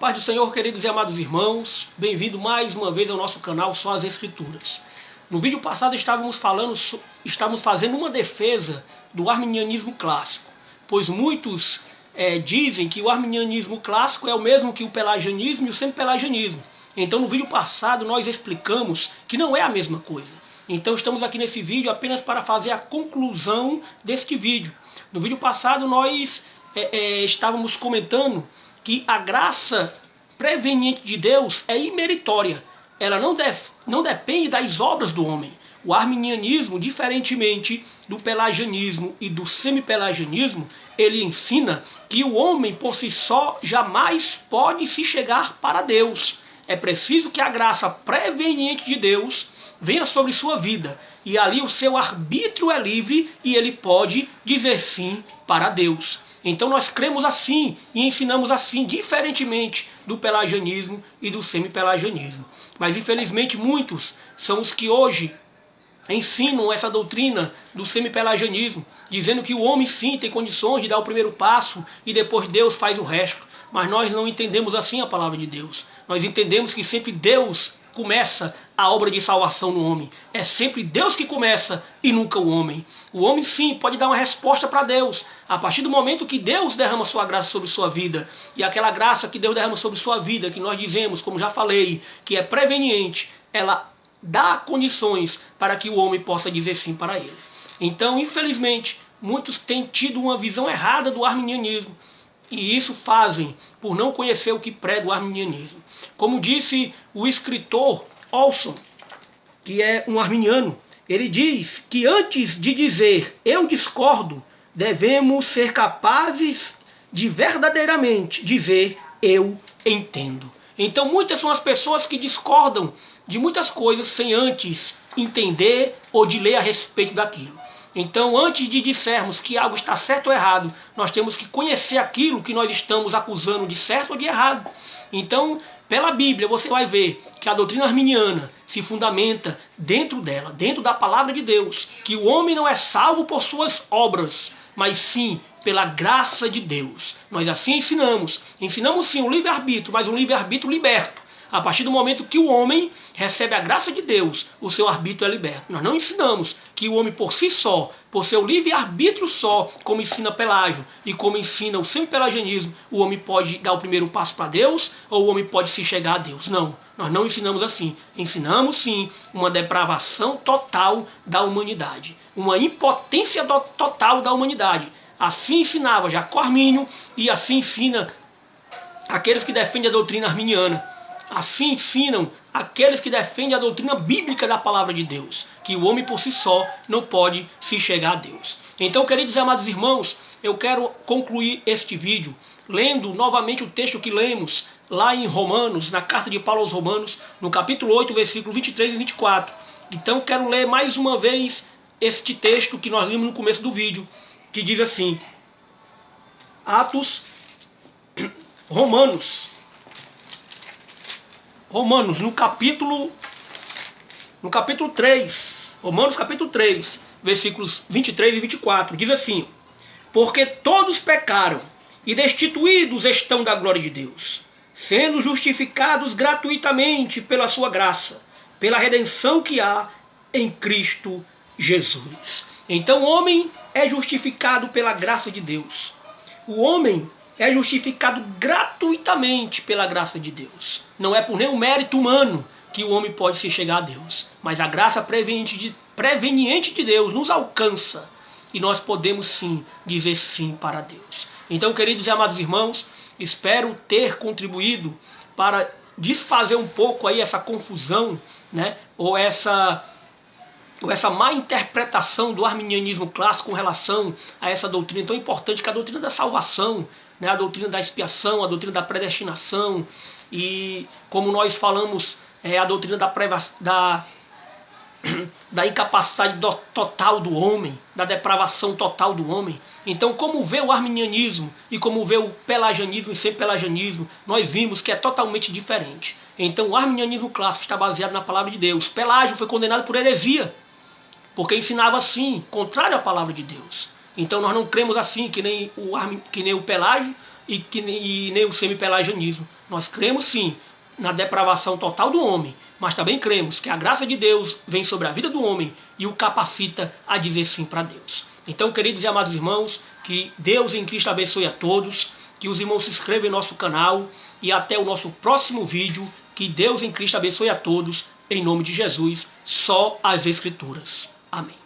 paz do Senhor, queridos e amados irmãos, bem-vindo mais uma vez ao nosso canal Só as Escrituras. No vídeo passado estávamos fazendo uma defesa do arminianismo clássico, pois muitos dizem que o arminianismo clássico é o mesmo que o pelagianismo e o semi-pelagianismo. Então no vídeo passado nós explicamos que não é a mesma coisa. Então estamos aqui nesse vídeo apenas para fazer a conclusão deste vídeo. No vídeo passado nós estávamos comentando que a graça preveniente de Deus é imeritória. Ela não depende das obras do homem. O arminianismo, diferentemente do pelagianismo e do semi-pelagianismo, ele ensina que o homem por si só jamais pode se chegar para Deus. É preciso que a graça preveniente de Deus venha sobre sua vida. E ali o seu arbítrio é livre e ele pode dizer sim para Deus. Então nós cremos assim e ensinamos assim, diferentemente do pelagianismo e do semi-pelagianismo. Mas infelizmente muitos são os que hoje ensinam essa doutrina do semi-pelagianismo, dizendo que o homem sim tem condições de dar o primeiro passo e depois Deus faz o resto. Mas nós não entendemos assim a palavra de Deus. Nós entendemos que sempre Deus começa a obra de salvação no homem. É sempre Deus que começa e nunca o homem. O homem sim pode dar uma resposta para Deus a partir do momento que Deus derrama sua graça sobre sua vida. E aquela graça que Deus derrama sobre sua vida, que nós dizemos, como já falei, que é preveniente, ela dá condições para que o homem possa dizer sim para ele. Então, infelizmente, muitos têm tido uma visão errada do arminianismo. E isso fazem por não conhecer o que prega o arminianismo. Como disse o escritor Olson, que é um arminiano, ele diz que antes de dizer eu discordo, devemos ser capazes de verdadeiramente dizer eu entendo. Então muitas são as pessoas que discordam de muitas coisas sem antes entender ou de ler a respeito daquilo. Então, antes de dissermos que algo está certo ou errado, nós temos que conhecer aquilo que nós estamos acusando de certo ou de errado. Então, pela Bíblia, você vai ver que a doutrina arminiana se fundamenta dentro dela, dentro da palavra de Deus, que o homem não é salvo por suas obras, mas sim pela graça de Deus. Nós assim ensinamos. Ensinamos sim o livre-arbítrio, mas um livre-arbítrio liberto. A partir do momento que o homem recebe a graça de Deus, o seu arbítrio é liberto. Nós não ensinamos que o homem por si só, por seu livre-arbítrio só, como ensina Pelágio e como ensina o semi-pelagianismo, o homem pode dar o primeiro passo para Deus ou o homem pode se chegar a Deus. Não, nós não ensinamos assim. Ensinamos sim uma depravação total da humanidade, uma impotência total da humanidade. Assim ensinava Jacó Armínio e assim ensina aqueles que defendem a doutrina arminiana. Assim ensinam aqueles que defendem a doutrina bíblica da palavra de Deus, que o homem por si só não pode se chegar a Deus. Então, queridos e amados irmãos, eu quero concluir este vídeo lendo novamente o texto que lemos lá em Romanos, na carta de Paulo aos Romanos, no capítulo 8, versículo 23 e 24. Então, quero ler mais uma vez este texto que nós lemos no começo do vídeo, que diz assim, Romanos, no capítulo 3, Romanos capítulo 3, versículos 23 e 24, diz assim, porque todos pecaram e destituídos estão da glória de Deus, sendo justificados gratuitamente pela sua graça, pela redenção que há em Cristo Jesus. Então o homem é justificado pela graça de Deus. O homem é justificado gratuitamente pela graça de Deus. Não é por nenhum mérito humano que o homem pode se chegar a Deus. Mas a graça preveniente de Deus nos alcança. E nós podemos sim dizer sim para Deus. Então, queridos e amados irmãos, espero ter contribuído para desfazer um pouco aí essa confusão, né? Ou essa má interpretação do arminianismo clássico com relação a essa doutrina tão importante, que é a doutrina da salvação, né? A doutrina da expiação, a doutrina da predestinação, e como nós falamos, a doutrina da incapacidade total do homem, da depravação total do homem. Então, como vê o arminianismo e como vê o pelagianismo e semi-pelagianismo, nós vimos que é totalmente diferente. Então, o arminianismo clássico está baseado na palavra de Deus. Pelágio foi condenado por heresia, porque ensinava assim, contrário à palavra de Deus. Então nós não cremos assim, que nem o Pelágio, e nem o semipelagianismo. Nós cremos sim na depravação total do homem, mas também cremos que a graça de Deus vem sobre a vida do homem e o capacita a dizer sim para Deus. Então, queridos e amados irmãos, que Deus em Cristo abençoe a todos, que os irmãos se inscrevam em nosso canal e até o nosso próximo vídeo. Que Deus em Cristo abençoe a todos, em nome de Jesus, só as Escrituras. Amém.